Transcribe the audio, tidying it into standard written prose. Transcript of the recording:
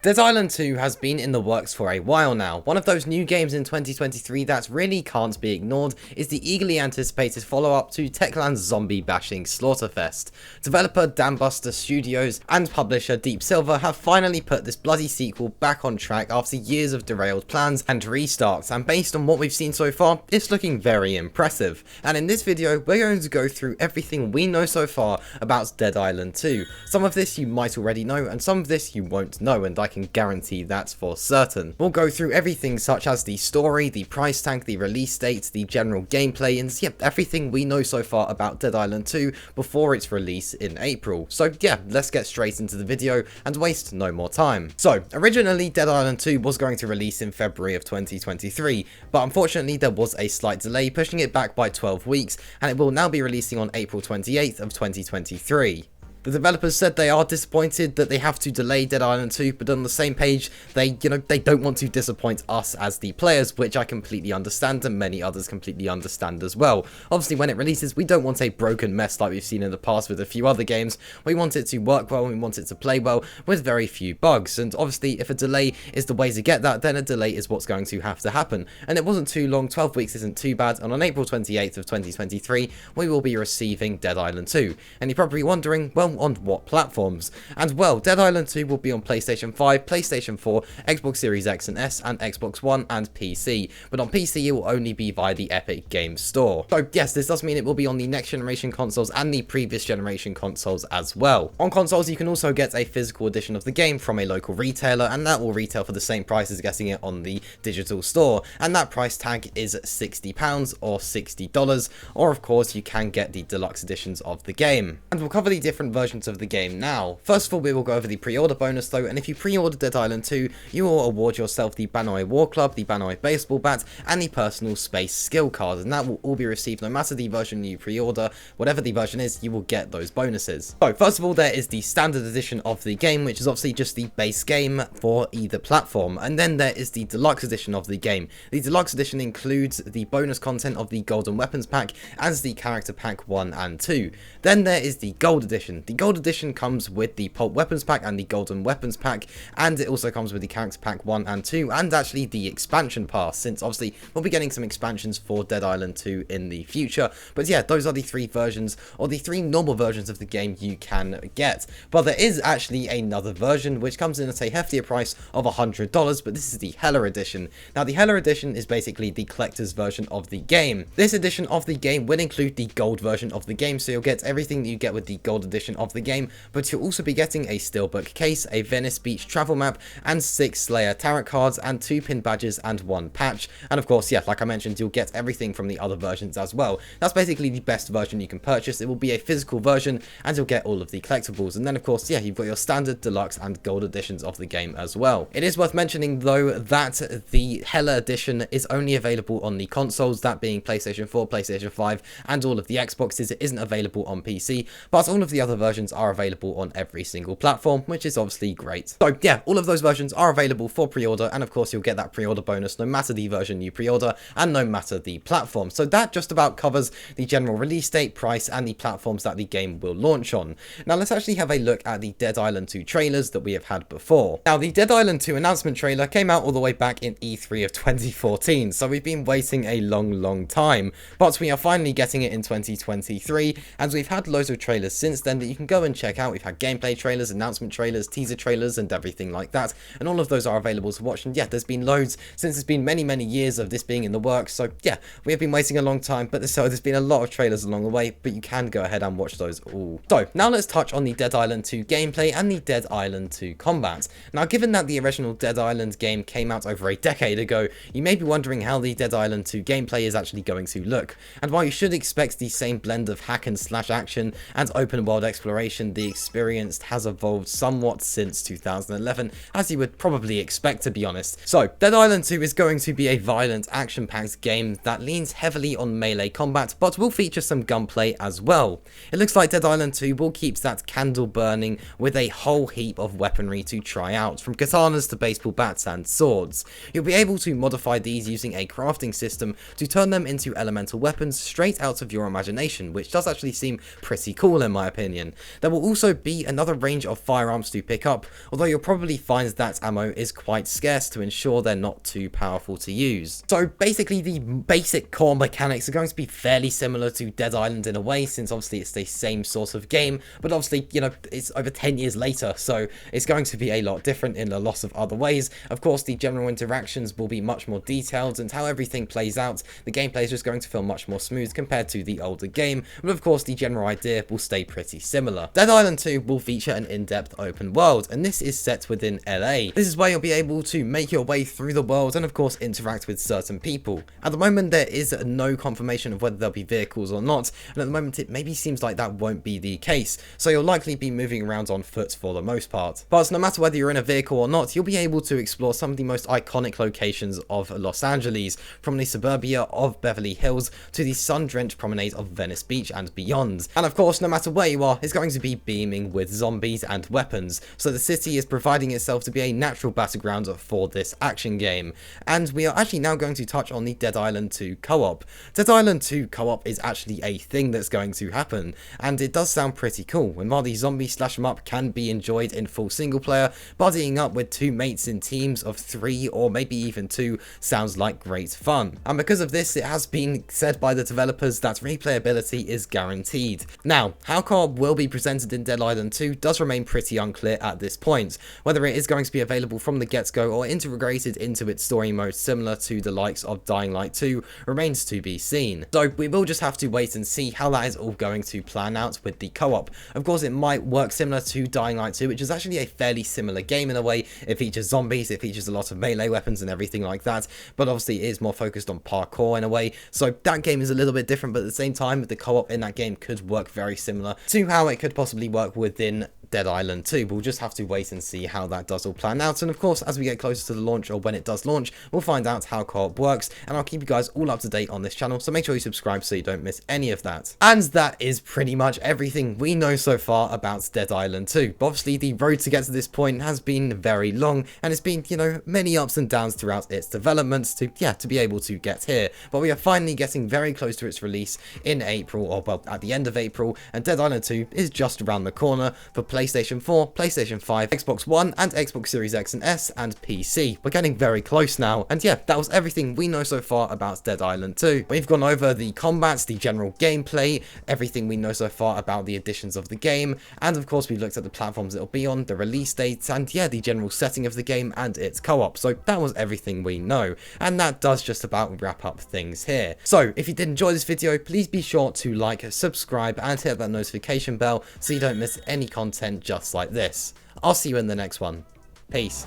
Dead Island 2 has been in the works for a while now. One of those new games in 2023 that really can't be ignored is the eagerly anticipated follow-up to Techland's zombie-bashing Slaughterfest. Developer Dambuster Studios and publisher Deep Silver have finally put this bloody sequel back on track after years of derailed plans and restarts, and based on what we've seen so far, it's looking very impressive. And in this video, we're going to go through everything we know so far about Dead Island 2. Some of this you might already know, and some of this you won't know, and I can guarantee that's for certain. We'll go through everything such as the story, the price tag, the release date, the general gameplay, and yep, everything we know so far about Dead Island 2 before its release in April. So yeah, let's get straight into the video and waste no more time. So, originally Dead Island 2 was going to release in February of 2023, but unfortunately there was a slight delay, pushing it back by 12 weeks, and it will now be releasing on April 28th of 2023. The developers said they are disappointed that they have to delay Dead Island 2, but on the same page, they don't want to disappoint us as the players, which I completely understand, and many others completely understand as well. Obviously, when it releases, we don't want a broken mess like we've seen in the past with a few other games. We want it to work well, we want it to play well, with very few bugs, and obviously, if a delay is the way to get that, then a delay is what's going to have to happen. And it wasn't too long, 12 weeks isn't too bad, and on April 28th of 2023, we will be receiving Dead Island 2. And you're probably wondering, well, on what platforms? And well, Dead Island 2 will be on PlayStation 5, PlayStation 4, Xbox Series X and S, and Xbox One and PC, but on PC it will only be via the Epic Games Store. So yes, this does mean it will be on the next generation consoles and the previous generation consoles as well. On consoles you can also get a physical edition of the game from a local retailer, and that will retail for the same price as getting it on the digital store, and that price tag is £60 or $60, or of course you can get the deluxe editions of the game. And we'll cover the different versions of the game now. First of all, we will go over the pre-order bonus though, and if you pre-order Dead Island 2, you will award yourself the Banoi War Club, the Banoi Baseball Bat, and the Personal Space Skill Card, and that will all be received no matter the version you pre-order. Whatever the version is, you will get those bonuses. So first of all, there is the standard edition of the game, which is obviously just the base game for either platform, and then there is the deluxe edition of the game. The deluxe edition includes the bonus content of the Golden Weapons Pack as the Character Pack 1 and 2. Then there is the Gold Edition. The Gold Edition comes with the Pulp Weapons Pack and the Golden Weapons Pack, and it also comes with the Character Pack 1 and 2, and actually the Expansion Pass, since obviously we'll be getting some expansions for Dead Island 2 in the future. But yeah, those are the three versions, or the three normal versions of the game you can get. But there is actually another version, which comes in at a heftier price of $100, but this is the Hella Edition. Now, the Hella Edition is basically the collector's version of the game. This edition of the game will include the gold version of the game, so you'll get everything that you get with the gold edition of the game, but you'll also be getting a steelbook case, a Venice Beach travel map, and 6 Slayer tarot cards, and 2 pin badges, and 1 patch. And of course, yeah, like I mentioned, you'll get everything from the other versions as well. That's basically the best version you can purchase. It will be a physical version, and you'll get all of the collectibles. And then of course, yeah, you've got your standard, deluxe, and gold editions of the game as well. It is worth mentioning though that the Hella Edition is only available on the consoles, that being PlayStation 4, PlayStation 5, and all of the Xboxes. It isn't available on PC, but all of the other versions are available on every single platform, which is obviously great. So yeah, all of those versions are available for pre-order, and of course you'll get that pre-order bonus no matter the version you pre-order and no matter the platform. So that just about covers the general release date, price, and the platforms that the game will launch on. Now let's actually have a look at the Dead Island 2 trailers that we have had before. Now the Dead Island 2 announcement trailer came out all the way back in E3 of 2014, so we've been waiting a long time, but we are finally getting it in 2023, and we've had loads of trailers since then that you can go and check out. We've had gameplay trailers, announcement trailers, teaser trailers, and everything like that, and all of those are available to watch. And yeah, there's been loads since. It's been many years of this being in the works, so yeah, we have been waiting a long time, but there's been a lot of trailers along the way, but you can go ahead and watch those all. So now let's touch on the Dead Island 2 gameplay and the Dead Island 2 combat. Now, given that the original Dead Island game came out over a decade ago, you may be wondering how the Dead Island 2 gameplay is actually going to look. And while you should expect the same blend of hack and slash action and open world exploration, the experience has evolved somewhat since 2011, as you would probably expect, to be honest. So Dead Island 2 is going to be a violent, action-packed game that leans heavily on melee combat, but will feature some gunplay as well. It looks like Dead Island 2 will keep that candle burning with a whole heap of weaponry to try out, from katanas to baseball bats and swords. You'll be able to modify these using a crafting system to turn them into elemental weapons straight out of your imagination, which does actually seem pretty cool in my opinion. There will also be another range of firearms to pick up, although you'll probably find that ammo is quite scarce to ensure they're not too powerful to use. So basically the basic core mechanics are going to be fairly similar to Dead Island in a way, since obviously it's the same sort of game, but obviously, you know, it's over 10 years later, so it's going to be a lot different in a lot of other ways. Of course, the general interactions will be much more detailed, and how everything plays out, the gameplay is just going to feel much more smooth compared to the older game, but of course the general idea will stay pretty similar. Dead Island 2 will feature an in-depth open world, and this is set within LA. This is where you'll be able to make your way through the world and of course interact with certain people. At the moment there is no confirmation of whether there'll be vehicles or not, and at the moment it maybe seems like that won't be the case, so you'll likely be moving around on foot for the most part. But no matter whether you're in a vehicle or not, you'll be able to explore some of the most iconic locations of Los Angeles, from the suburbia of Beverly Hills to the sun-drenched promenade of Venice Beach and beyond. And of course, no matter where you are, it's going to be beaming with zombies and weapons, so the city is providing itself to be a natural battleground for this action game. And we are actually now going to touch on the Dead Island 2 co-op. Dead Island 2 co-op is actually a thing that's going to happen, and it does sound pretty cool. And while the zombie slash 'em up can be enjoyed in full single player, buddying up with 2 mates in teams of 3 or maybe even 2 sounds like great fun. And because of this, it has been said by the developers that replayability is guaranteed. Now, how co-op will be presented in Dead Island 2 does remain pretty unclear at this point. Whether it is going to be available from the get-go or integrated into its story mode similar to the likes of Dying Light 2 remains to be seen. So we will just have to wait and see how that is all going to plan out with the co-op. Of course, it might work similar to Dying Light 2, which is actually a fairly similar game in a way. It features zombies, it features a lot of melee weapons and everything like that, but obviously it is more focused on parkour in a way, so that game is a little bit different, but at the same time, the co-op in that game could work very similar to how it could possibly work within Dead Island 2. We'll just have to wait and see how that does all plan out, and of course, as we get closer to the launch, or when it does launch, we'll find out how co-op works, and I'll keep you guys all up to date on this channel, so make sure you subscribe so you don't miss any of that. And that is pretty much everything we know so far about Dead Island 2. But obviously, the road to get to this point has been very long, and it's been, you know, many ups and downs throughout its development to be able to get here. But we are finally getting very close to its release in April, or well, at the end of April, and Dead Island 2 is just around the corner for PlayStation 4, PlayStation 5, Xbox One, and Xbox Series X and S, and PC. We're getting very close now, and yeah, that was everything we know so far about Dead Island 2. We've gone over the combats, the general gameplay, everything we know so far about the additions of the game, and of course we looked at the platforms it'll be on, the release dates, and yeah, the general setting of the game and its co-op. So that was everything we know, and that does just about wrap up things here. So if you did enjoy this video, please be sure to like, subscribe, and hit that notification bell so you don't miss any content just like this. I'll see you in the next one. Peace.